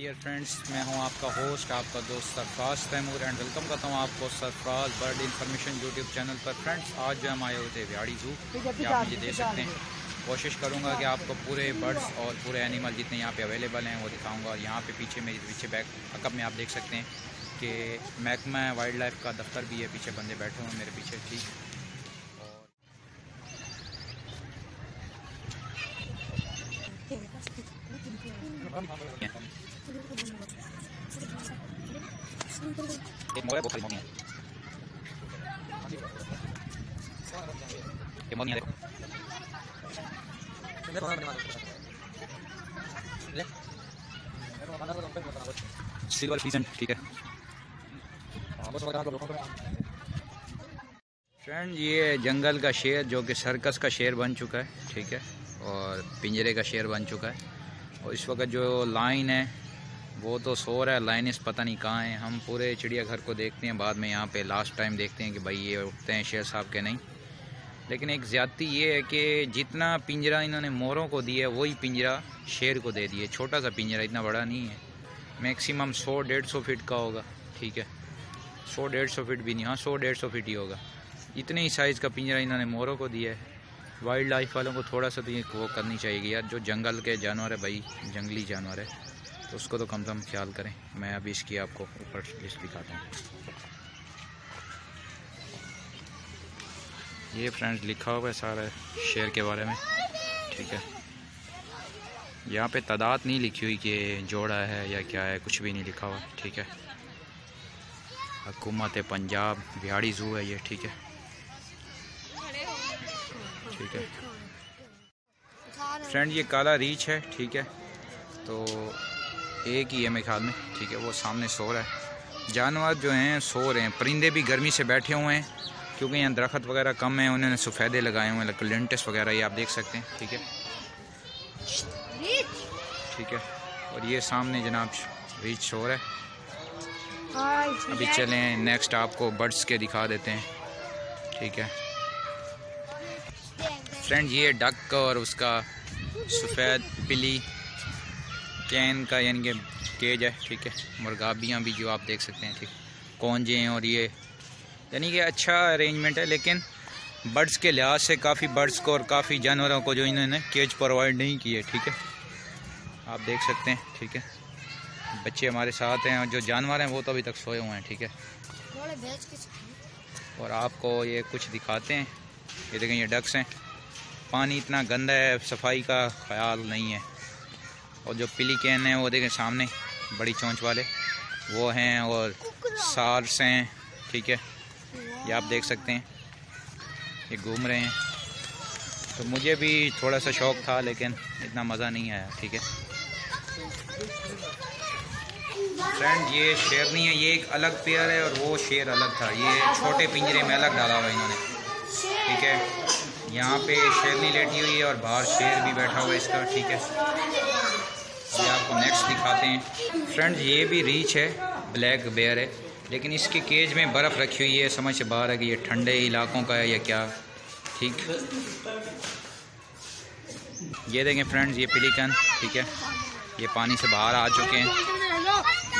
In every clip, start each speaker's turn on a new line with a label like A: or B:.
A: Dear friends, मैं हूं आपका होस्ट, आपका दोस्त सरफराज तैमूर एंड वेलकम करता हूं आपको Sarfaraz bird information YouTube channel पर। फ्रेंड्स, आज जो हम आए हुए थे व्याड़ी ज़ू, आप मुझे दे सकते हैं। कोशिश करूंगा कि आपको पूरे बर्ड्स और पूरे एनिमल जितने यहाँ पे अवेलेबल हैं वो दिखाऊंगा। और यहाँ पे पीछे मेरे पीछे बैक अकब में आप देख सकते हैं कि महकमा वाइल्ड लाइफ का दफ्तर भी है, पीछे बंदे बैठे हुए मेरे पीछे। ठीक, एक मोर है, बहुत सारी मोनियाँ ये मोनियाँ देखो। सिल्वर फीसेंट, ठीक है फ्रेंड। ये जंगल का शेर जो कि सर्कस का शेर बन चुका है, ठीक है, और पिंजरे का शेर बन चुका है। और इस वक्त जो लाइन है वो तो सो रहा है, लाइनिस पता नहीं कहाँ है। हम पूरे चिड़ियाघर को देखते हैं, बाद में यहाँ पे लास्ट टाइम देखते हैं कि भाई ये उठते हैं शेर साहब के नहीं। लेकिन एक ज़्यादती ये है कि जितना पिंजरा इन्होंने मोरों को दिया है वही पिंजरा शेर को दे दिए। छोटा सा पिंजरा, इतना बड़ा नहीं है, मैक्सिमम 100-150 फीट का होगा, ठीक है, 100-150 फीट भी नहीं, हाँ 100-150 फीट ही होगा। इतने ही साइज़ का पिंजरा इन्होंने मोरों को दिया है। वाइल्ड लाइफ वालों को थोड़ा सा तो ये वो करनी चाहिए यार, जो जंगल के जानवर है भाई, जंगली जानवर है, तो उसको तो कम से कम ख्याल करें। मैं अभी इसकी आपको ऊपर लिस्ट दिखाता हूँ। ये फ्रेंड्स लिखा हुआ है सारा शेर के बारे में, ठीक है। यहाँ पे तादाद नहीं लिखी हुई कि जोड़ा है या क्या है, कुछ भी नहीं लिखा हुआ, ठीक है। हुकूमत पंजाब व्याड़ी ज़ू है ये, ठीक है, ठीक है फ्रेंड। ये काला रीछ है, ठीक है, तो एक ही है मेरे ख्याल में, ठीक है, वो सामने सो रहा है। जानवर जो हैं सो रहे हैं, परिंदे भी गर्मी से बैठे हुए हैं क्योंकि यहाँ दरख्त वगैरह कम है, उन्होंने सफ़ेदे लगाए हुए हैं, लेंटिस वगैरह, ये आप देख सकते हैं, ठीक है, ठीक है। और ये सामने जनाब रीछ सो रहा है। अभी चलें नेक्स्ट आपको बर्ड्स के दिखा देते हैं, ठीक है फ्रेंड। ये डक और उसका सफ़ेद पिली कैन का यानी कि केज है, ठीक है। मुर्गाबियाँ भी जो आप देख सकते हैं, ठीक, कौंजे हैं, और ये यानी कि अच्छा अरेंजमेंट है। लेकिन बर्ड्स के लिहाज से काफ़ी बर्ड्स को और काफ़ी जानवरों को जो इन्होंने केज प्रोवाइड नहीं किए, ठीक है, आप देख सकते हैं, ठीक है। बच्चे हमारे साथ हैं और जो जानवर हैं वो तो अभी तक सोए हुए हैं, ठीक है। और आपको ये कुछ दिखाते हैं, ये देखें, ये डक्स हैं। पानी इतना गंदा है, सफाई का ख्याल नहीं है। और जो पिली कैन है वो देखें सामने, बड़ी चोंच वाले वो हैं, और सार्स हैं, ठीक है, ये आप देख सकते हैं, ये घूम रहे हैं। तो मुझे भी थोड़ा सा शौक़ था लेकिन इतना मज़ा नहीं आया, ठीक है फ्रेंड। ये शेरनी है, ये एक अलग पेयर है और वो शेर अलग था, ये छोटे पिंजरे में अलग डाला हुआ इन्होंने, ठीक है। यहाँ पे शेरनी लेटी हुई है और बाहर शेर भी बैठा हुआ है इसका, ठीक है। ये आपको नेक्स्ट दिखाते हैं फ्रेंड्स। ये भी रीछ है, ब्लैक बेयर है, लेकिन इसके केज में बर्फ़ रखी हुई है, समझ से बाहर है कि ये ठंडे इलाकों का है या क्या, ठीक। ये देखें फ्रेंड्स, ये पेलिकन, ठीक है, ये पानी से बाहर आ चुके हैं।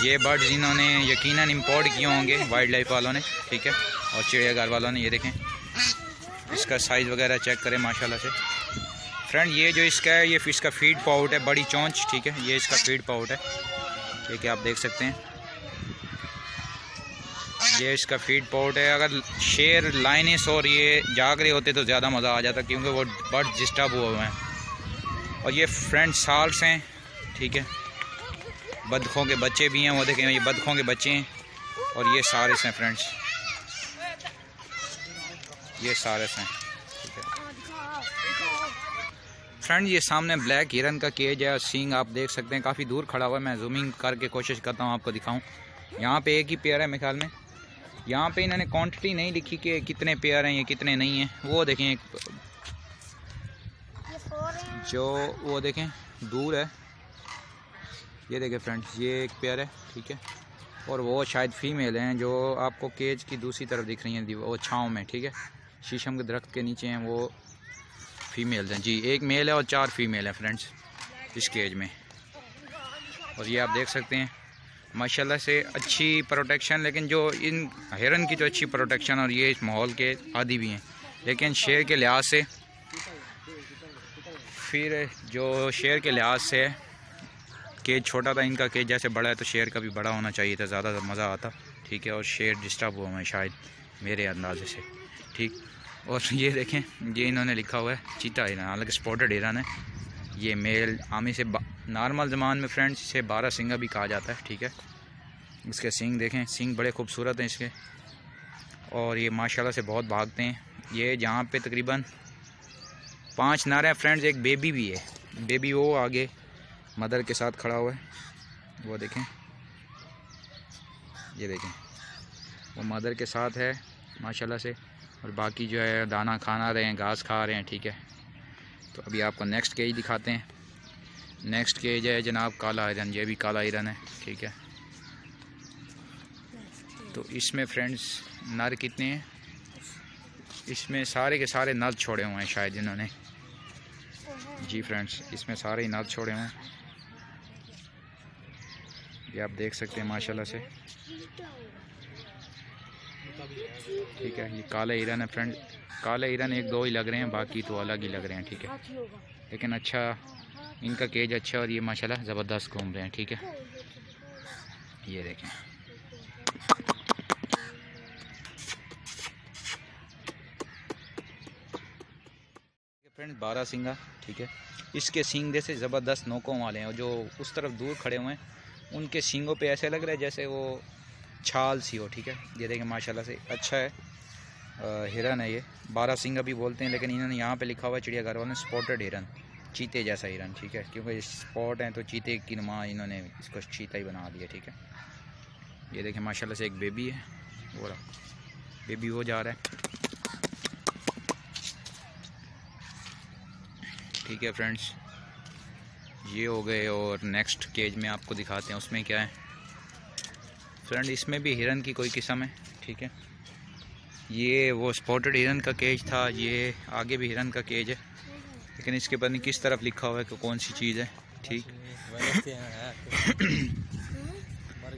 A: ये बर्ड्स इन्होंने यकीनन इंपोर्ट किए होंगे वाइल्ड लाइफ वालों ने, ठीक है, और चिड़ियाघर वालों ने। ये देखें, इसका साइज़ वगैरह चेक करें माशाल्लाह से फ्रेंड। ये जो इसका है, ये इसका फीड पाउट है, बड़ी चोंच, ठीक है, ये इसका फीड पाउट है, ठीक है, आप देख सकते हैं, ये इसका फीड पाउट है। अगर शेर लाइनिस और ये जाग रहे होते तो ज़्यादा मज़ा आ जाता, क्योंकि वो बर्ड डिस्टर्ब हुए हुए हैं। और ये फ्रेंड साल्स हैं, ठीक है, बतखों के बच्चे भी हैं, वो देखें, ये बतखों के बच्चे हैं। और ये सारस हैं फ्रेंड्स, ये सारस हैं, ठीक है फ्रेंड। ये सामने ब्लैक हिरन का केज है और सींग आप देख सकते हैं, काफ़ी दूर खड़ा हुआ है, मैं जूमिंग करके कोशिश करता हूँ आपको दिखाऊँ। यहाँ पे एक ही पेयर है मेरे ख्याल में। यहाँ पे इन्होंने क्वांटिटी नहीं लिखी कि कितने पेयर हैं, ये कितने नहीं हैं। वो देखें, एक जो वो देखें दूर है, ये देखें फ्रेंड्स, ये एक पेयर है, ठीक है। और वो शायद फीमेल हैं जो आपको केज की दूसरी तरफ दिख रही हैं, वो छाँव में, ठीक है, शीशम के दरख्त के नीचे हैं, वो फीमेल हैं जी। एक मेल है और 4 फीमेल हैं फ्रेंड्स इस केज में। और ये आप देख सकते हैं माशाल्लाह से अच्छी प्रोटेक्शन, लेकिन जो इन हिरन की तो अच्छी प्रोटेक्शन और ये इस माहौल के आदी भी हैं, लेकिन शेर के लिहाज से, फिर जो शेर के लिहाज से केज छोटा था, इनका केज जैसे बड़ा है तो शेर का भी बड़ा होना चाहिए था, ज़्यादा मज़ा आता। ठीक है, और शेर डिस्टर्ब हुआ है शायद मेरे अंदाजे से। ठीक, और ये देखें, ये इन्होंने लिखा हुआ है चीता हिरन, हालांकि स्पॉटेड हिरन है ये। मेल आमी से नॉर्मल ज़मान में फ्रेंड्स इसे 12 सिंगा भी कहा जाता है। ठीक है, इसके सींग देखें, सींग बड़े खूबसूरत हैं इसके, और ये माशाल्लाह से बहुत भागते हैं। ये जहाँ पे तकरीबन 5 नर हैं फ्रेंड्स, एक बेबी भी है। बेबी वो आगे मदर के साथ खड़ा हुआ है, वो देखें, ये देखें, वो मदर के साथ है माशाल्लाह से, और बाकी जो है दाना खाना रहे हैं, घास खा रहे हैं। ठीक है, तो अभी आपको नेक्स्ट केज दिखाते हैं। नेक्स्ट केज है जनाब काला हिरन, ये भी काला हिरन है। ठीक है, तो इसमें फ्रेंड्स नर कितने हैं, इसमें सारे के सारे नर छोड़े हुए हैं शायद इन्होंने। जी फ्रेंड्स, इसमें सारे ही नर छोड़े हुए हैं, ये आप देख सकते हैं माशाल्लाह से। ठीक है, ये काले हिरन है फ्रेंड, काले हिरन 1-2 ही लग रहे हैं, बाकी तो अलग ही लग रहे हैं। ठीक है, लेकिन अच्छा इनका केज अच्छा, और ये माशाल्लाह ज़बरदस्त घूम रहे हैं। ठीक है, ये देखें, फ्रेंड्स 12 सिंगा। ठीक है, इसके सींग जैसे ज़बरदस्त नोकों वाले हैं, और जो उस तरफ दूर खड़े हुए हैं उनके सींगों पे ऐसे लग रहा है जैसे वो छाल सी हो। ठीक है, ये देखें माशाल्लाह से अच्छा है, हिरन है ये, 12 सिंगा भी बोलते हैं, लेकिन इन्होंने यहाँ पे लिखा हुआ है चिड़ियाघर वालों ने स्पॉटेड हिरन, चीते जैसा हिरन। ठीक है, क्योंकि स्पॉट हैं तो चीते की नुमा इन्होंने इसको चीता ही बना दिया। ठीक है, ये देखें माशाल्लाह से एक बेबी है, वो रहा बेबी वो जा रहा है। ठीक है फ्रेंड्स, ये हो गए, और नेक्स्ट केज में आपको दिखाते हैं उसमें क्या है। फ्रेंड इसमें भी हिरन की कोई किस्म है। ठीक है, ये वो स्पॉटेड हिरन का केज था, ये आगे भी हिरन का केज है, लेकिन इसके पता नहीं किस तरफ लिखा हुआ है कि कौन सी चीज़ है। ठीक,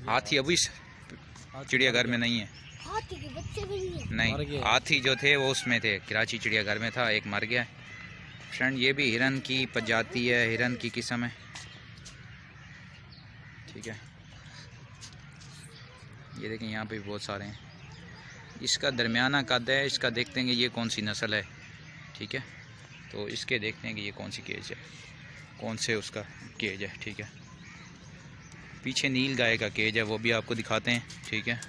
A: हाथी अभी चिड़ियाघर में नहीं है,
B: हाथी के बच्चे भी
A: नहीं, हाथी जो थे वो उसमें थे, कराची चिड़ियाघर में था, एक मर गया। फ्रेंड ये भी हिरन की प्रजाति है, हिरन की किस्म है। ठीक है, ये देखें यहाँ पे भी बहुत सारे हैं, इसका दरमियाना कद है, इसका देखते हैं कि ये कौन सी नस्ल है। ठीक है, तो इसके देखते हैं कि ये कौन सी केज है, कौन से उसका केज है। ठीक है, पीछे नील गाय का केज है, वो भी आपको दिखाते हैं। ठीक है,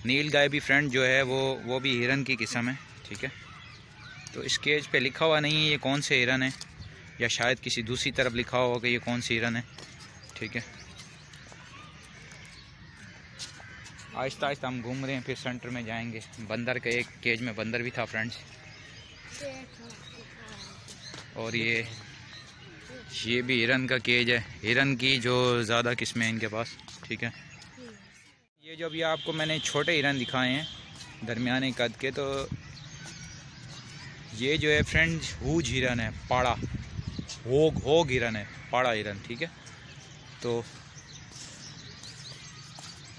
A: नील गाय भी फ्रेंड जो है वो भी हिरन की किस्म है। ठीक है, तो इस केज पे लिखा हुआ नहीं है ये कौन से हिरन है, या शायद किसी दूसरी तरफ लिखा हुआ कि ये कौन सी हिरन है। ठीक है, आहिस्ता आहिस्ता हम घूम रहे हैं, फिर सेंटर में जाएंगे। बंदर का एक केज में बंदर भी था फ्रेंड्स, और ये भी हिरन का केज है, हिरन की जो ज़्यादा किस्में हैं इनके पास। ठीक है, ये जो अभी आपको मैंने छोटे हिरन दिखाए हैं दरमियाने कद के, तो ये जो है फ्रेंड्स हूज हिरन है, पाड़ा होग हिरन है, पाड़ा हिरन। ठीक है, तो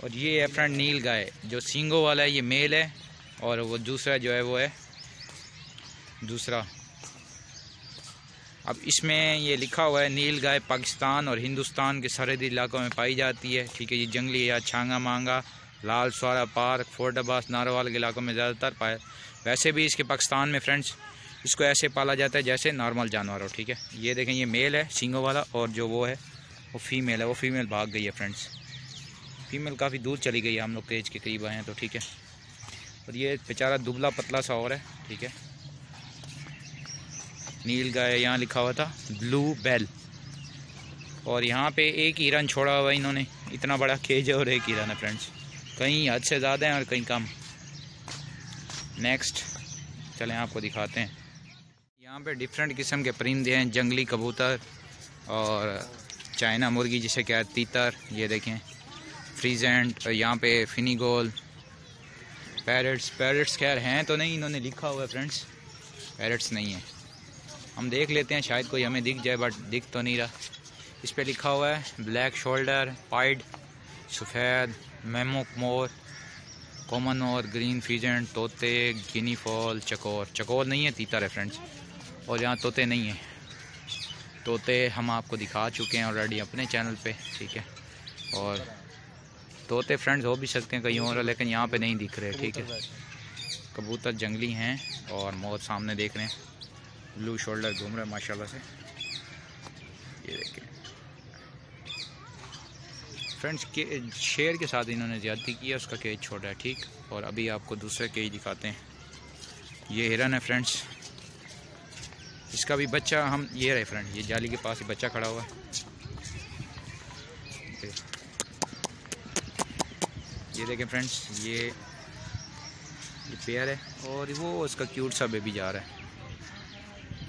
A: और ये है फ्रेंड नील गाय, जो सींगों वाला है ये मेल है, और वो दूसरा जो है वो है दूसरा। अब इसमें ये लिखा हुआ है नील गाय पाकिस्तान और हिंदुस्तान के सरहदी इलाकों में पाई जाती है। ठीक है, ये जंगली या छांगा मांगा, लाल स्वारा पार्क, फोर्ट अब्बास, नारोवाल के इलाकों में ज़्यादातर पाए। वैसे भी इसके पाकिस्तान में फ्रेंड्स इसको ऐसे पाला जाता है जैसे नॉर्मल जानवर हो। ठीक है, ये देखें ये मेल है सींगों वाला, और जो वो है वो फीमेल है, वो फीमेल भाग गई है फ्रेंड्स, फीमेल काफ़ी दूर चली गई है, हम लोग केज के करीब आए हैं तो। ठीक है, और ये बेचारा दुबला पतला सा और है। ठीक है, नील गाय यहाँ लिखा हुआ था ब्लू बेल, और यहाँ पे एक हिरन छोड़ा हुआ है इन्होंने, इतना बड़ा केज है और एक हिरन है फ्रेंड्स, कहीं हद से ज़्यादा है और कहीं कम। नेक्स्ट चलें आपको दिखाते हैं, यहाँ पे डिफरेंट किस्म के परिंदे हैं, जंगली कबूतर और चाइना मुर्गी जिसे क्या है तीतर, ये देखें फ्रीजेंट, यहाँ पे फिनीगोल, पैरट्स खैर हैं तो नहीं, इन्होंने लिखा हुआ है फ्रेंड्स, पैरट्स नहीं है। हम देख लेते हैं शायद कोई हमें दिख जाए, बट दिख तो नहीं रहा। इस पे लिखा हुआ है ब्लैक शोल्डर, पाइड, सफ़ेद, मैमोक मोर, कॉमन और ग्रीन फीजेंट, तोते, गिनी फॉल, चकोर। चकोर नहीं है, तीतर है फ्रेंड्स। और यहाँ तोते नहीं है। तोते हम आपको दिखा चुके हैं ऑलरेडी अपने चैनल पे, ठीक है। और तोते फ्रेंड्स हो भी सकते हैं कहीं और, लेकिन यहाँ पे नहीं दिख रहे, ठीक है। कबूतर जंगली हैं और मोर सामने देख रहे हैं, ब्लू शोल्डर घूम रहे हैं माशाल्लाह से। ये देखें फ्रेंड्स, के शेर के साथ इन्होंने ज़्यादती की है, उसका केज छोटा है, ठीक। और अभी आपको दूसरे केज दिखाते हैं। ये हिरन है फ्रेंड्स, इसका भी बच्चा हम ये रहे फ्रेंड, ये जाली के पास ही बच्चा खड़ा हुआ है। ये देखें फ्रेंड्स, ये पेयर है और वो उसका क्यूट सा बेबी जा रहा है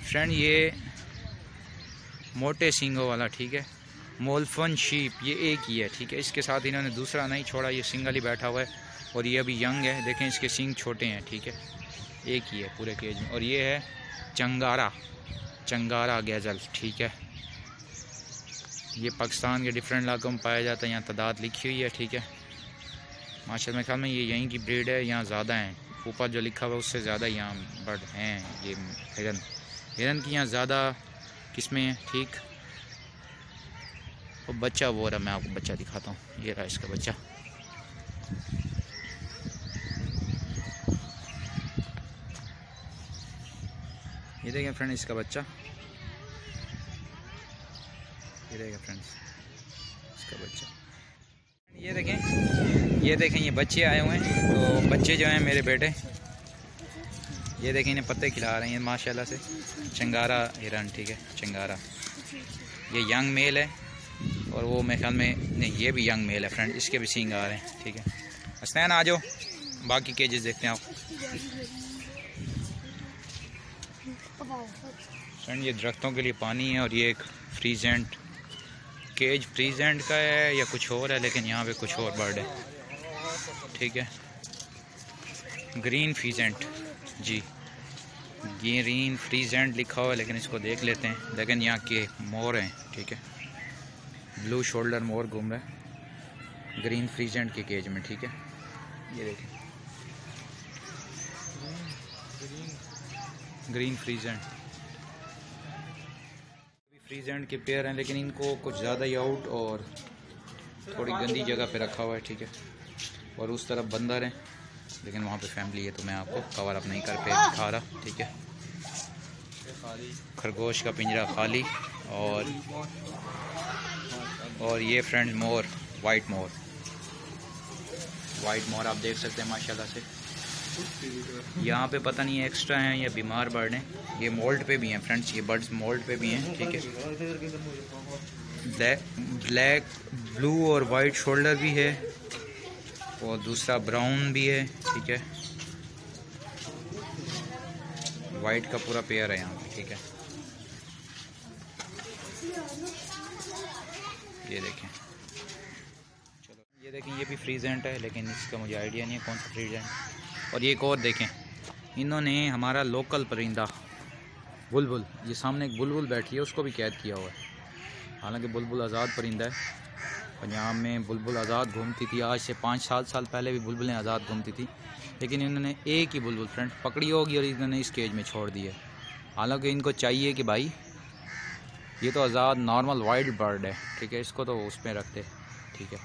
A: फ्रेंड। ये मोटे सींगों वाला, ठीक है, मोल्फन शीप, ये एक ही है, ठीक है। इसके साथ इन्होंने दूसरा नहीं छोड़ा, ये सिंगल ही बैठा हुआ है और ये अभी यंग है। देखें इसके सींग छोटे हैं, ठीक है, एक ही है पूरे केज में। और ये है चंगारा, चंगारा गैज़ल, ठीक है। ये पाकिस्तान के डिफरेंट इलाकों में पाया जाता है, यहाँ तादाद लिखी हुई है, ठीक है। माशाल्लाह मेरे ख्याल में ये यहीं की ब्रीड है, यहाँ ज़्यादा हैं। ऊपर जो लिखा हुआ है उससे ज़्यादा यहाँ बर्ड हैं। ये हिरन, हिरन की यहाँ ज़्यादा किस्में हैं, ठीक। और बच्चा वो रहा, मैं आपको बच्चा दिखाता हूँ। ये रहा इसका बच्चा। ये देखें फ्रेंड इसका बच्चा, ये देखें फ्रेंड्स इसका बच्चा। ये देखें, ये देखें, ये बच्चे आए हुए हैं। तो बच्चे जो हैं मेरे बेटे, ये देखें इन्हें पत्ते खिला रहे हैं माशाल्लाह से। चंगारा हिरन, ठीक है, चंगारा। ये यंग मेल है और वो मेरे ख्याल में नहीं, ये भी यंग मेल है फ्रेंड, इसके भी सींग आ रहे हैं, ठीक है। हसनैन आ जाओ, बाकी केजेस देखते हैं आप फ्रेंड। ये दरख्तों के लिए पानी है और ये एक फ्रीजेंट केज, फ्रीजेंट का है या कुछ और है, लेकिन यहाँ पे कुछ और बर्ड है, ठीक है। ग्रीन फीजेंट, जी ग्रीन फ्रीजेंट लिखा हुआ है, लेकिन इसको देख लेते हैं। लेकिन यहाँ के मोर हैं, ठीक है, ब्लू शोल्डर मोर घूम रहा है ग्रीन फ्रीजेंट के केज में, ठीक है। ये देखें ग्रीन फ्रीजेंट, फ्रीजेंट के पेयर हैं, लेकिन इनको कुछ ज़्यादा ही आउट और थोड़ी गंदी जगह पे रखा हुआ है, ठीक है। और उस तरफ बंदर हैं, लेकिन वहाँ पे फैमिली है, तो मैं आपको कवर अप नहीं कर पे दिखा रहा, ठीक है। खरगोश का पिंजरा खाली। और ये फ्रेंड मोर, वाइट मोर, वाइट मोर आप देख सकते हैं माशाल्लाह से। यहाँ पे पता नहीं एक्स्ट्रा हैं या बीमार बर्ड हैं। ये मोल्ड पे भी हैं फ्रेंड्स, ये बर्ड्स मोल्ड पे भी हैं, ठीक है। ब्लैक, ब्लू और वाइट शोल्डर भी है और दूसरा ब्राउन भी है, ठीक है। वाइट का पूरा पेयर है यहाँ पे, ठीक है। ये देखें, चलो ये देखें, ये भी फ्रीजेंट है, लेकिन इसका मुझे आइडिया नहीं है कौन सा फ्रीजेंट। और ये एक और देखें, इन्होंने हमारा लोकल परिंदा बुलबुल, ये सामने एक बुलबुल बैठी है, उसको भी कैद किया हुआ है। हालांकि बुलबुल आज़ाद परिंदा है, पंजाब में बुलबुल आज़ाद घूमती थी। आज से 5-7 साल पहले भी बुलबुलें आज़ाद घूमती थी, लेकिन इन्होंने एक ही बुलबुल फ्रेंड पकड़ी होगी और इन्होंने इस केज में छोड़ दी है। हालांकि इनको चाहिए कि भाई ये तो आज़ाद नॉर्मल वाइल्ड बर्ड है, ठीक है, इसको तो उसमें रखते, ठीक है।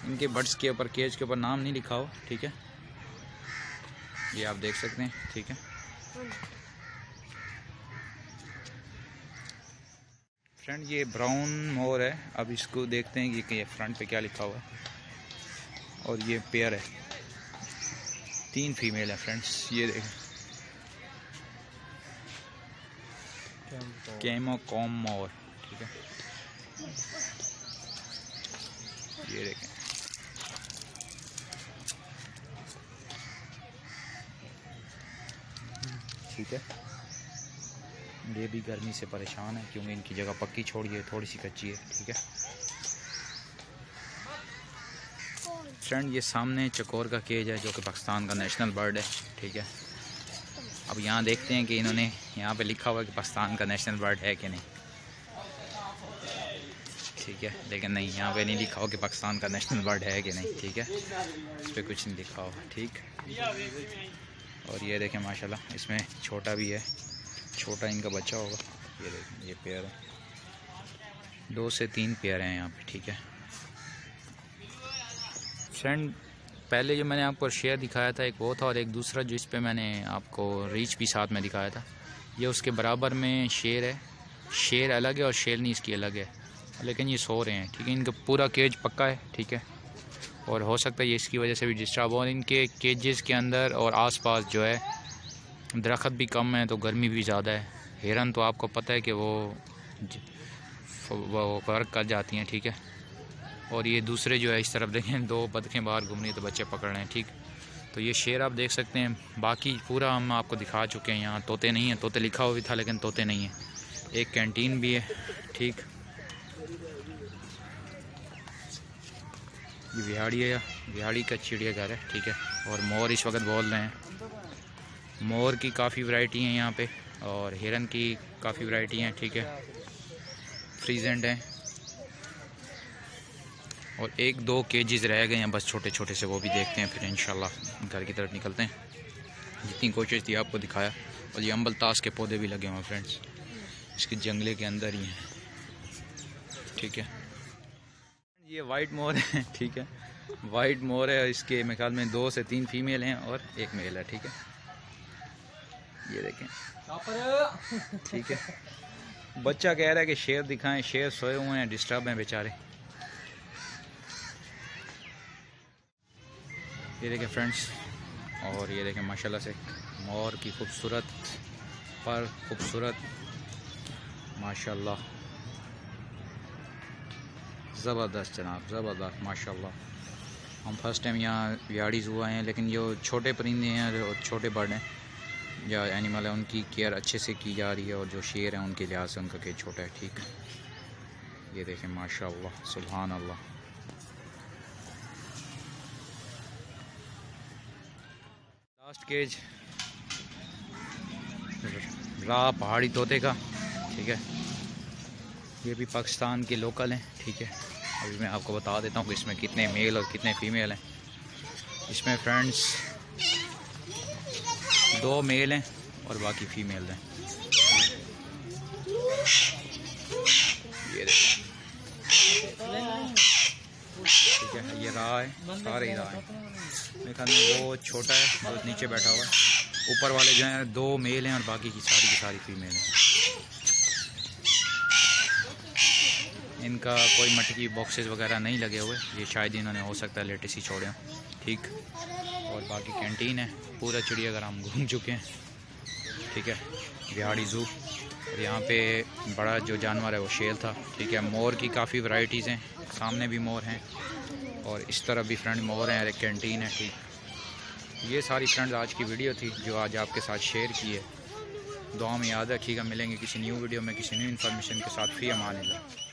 A: इनके बर्ड्स के ऊपर, केज के ऊपर नाम नहीं लिखा हो, ठीक है। ये आप देख सकते हैं, ठीक है फ्रेंड। ये ब्राउन मोर है, अब इसको देखते हैं कि फ्रंट पे क्या लिखा हुआ है। और ये पेयर है, 3 फीमेल है फ्रेंड्स। ये देखें, कैमोकॉम मोर, ठीक है। ये देखें, ठीक है। ये भी गर्मी से परेशान है क्योंकि इनकी जगह पक्की छोड़ी है, थोड़ी सी कच्ची है, ठीक है फ्रेंड। ये सामने चकोर का केज है जो कि पाकिस्तान का नेशनल बर्ड है, ठीक है। अब यहाँ देखते हैं कि इन्होंने यहाँ पे लिखा हुआ है कि पाकिस्तान का नेशनल बर्ड है कि नहीं। ठीक है, लेकिन नहीं, यहाँ पे नहीं लिखा हो कि पाकिस्तान का नेशनल बर्ड है कि नहीं, ठीक है, इस पर कुछ नहीं लिखा हो, ठीक। और ये देखें माशाल्लाह, इसमें छोटा भी है, छोटा इनका बच्चा होगा। ये देखें, ये पेयर है, 2 से 3 पेयर हैं यहाँ पे, ठीक है फ्रेंड। पहले जो मैंने आपको शेर दिखाया था एक वो था, और एक दूसरा जो इस पे मैंने आपको रीच भी साथ में दिखाया था, ये उसके बराबर में शेर है। शेर अलग है और शेरनी इसकी अलग है, लेकिन ये सो रहे हैं, ठीक है। इनका पूरा केज पक्का है, ठीक है, और हो सकता है ये इसकी वजह से भी डिस्टर्ब हो। इनके केजेस के अंदर और आसपास जो है दरख्त भी कम है, तो गर्मी भी ज़्यादा है। हिरन तो आपको पता है कि वो वर्क कर जाती हैं, ठीक है। और ये दूसरे जो है इस तरफ देखें, 2 बतखें बाहर घूम रही हैं तो बच्चे पकड़ रहे हैं, ठीक। तो ये शेर आप देख सकते हैं। बाकी पूरा हम आपको दिखा चुके हैं। यहाँ तोते नहीं हैं, तोते लिखा हुआ भी था लेकिन तोते नहीं हैं। एक कैंटीन भी है, ठीक। ये बिहाड़ी है, बिहाड़ी का चिड़ियाघर है, ठीक है। और मोर इस वक्त बोल रहे हैं। मोर की काफ़ी वैरायटी हैं यहाँ पे, और हिरन की काफ़ी वैरायटी हैं, ठीक है। फ्रीजेंट हैं, और 1-2 केजेस रह गए हैं बस छोटे छोटे से, वो भी देखते हैं, फिर इंशाल्लाह घर की तरफ निकलते हैं। जितनी कोशिश थी आपको दिखाया। और ये अम्बल ताश के पौधे भी लगे हुए हैं फ्रेंड्स, इसके जंगले के अंदर ही हैं, ठीक है। ये वाइट मोर है, ठीक है, वाइट मोर है। इसके मेरे ख्याल में 2 से 3 फीमेल हैं और 1 मेल है, ठीक है। ये देखें, ठीक है। बच्चा कह रहा है कि शेर दिखाएं, शेर सोए हुए हैं, डिस्टर्ब हैं बेचारे। ये देखें फ्रेंड्स, और ये देखें माशाल्लाह से मोर की खूबसूरत पर खूबसूरत, माशाल्लाह ज़बरदस्त जनाब, ज़बरदस्त माशाल्लाह। हम फर्स्ट टाइम यहाँ विहाड़ीज़ हुआ हैं, लेकिन जो छोटे परिंदे हैं, जो छोटे बर्ड हैं या एनिमल है, उनकी केयर अच्छे से की जा रही है। और जो शेर हैं उनके लिहाज से उनका केज छोटा है, ठीक। ये देखें माशाल्लाह, सुभान अल्लाह। लास्ट केज रहा पहाड़ी तोते का, ठीक है। ये भी पाकिस्तान के लोकल हैं, ठीक है। अभी मैं आपको बता देता हूँ कि इसमें कितने मेल और कितने फीमेल हैं। इसमें फ्रेंड्स 2 मेल हैं और बाकी फीमेल हैं। ये ठीक है, ये रहा है, सारे ही रहा है। मेरे ख्याल में वो छोटा है, बहुत नीचे बैठा हुआ है। ऊपर वाले जो हैं 2 मेल हैं और बाकी की सारी फीमेल हैं। इनका कोई मटकी बॉक्सेस वगैरह नहीं लगे हुए, ये शायद इन्होंने हो सकता है लेटेस्ट ही छोड़े हों, ठीक। और बाकी कैंटीन है, पूरा चिड़ियाघर हम घूम चुके हैं, ठीक है। बिहाड़ी ज़ू, और यहाँ पे बड़ा जो जानवर है वो शेर था, ठीक है। मोर की काफ़ी वैरायटीज़ हैं, सामने भी मोर हैं और इस तरफ भी फ्रेंड मोर हैं, और एक कैंटीन है, ठीक। ये सारी फ्रेंड्स आज की वीडियो थी जो आज आपके साथ शेयर की है। दुआ में याद रखिएगा, मिलेंगे किसी न्यू वीडियो में किसी न्यू इन्फॉर्मेशन के साथ। फ़ी अमान अल्लाह।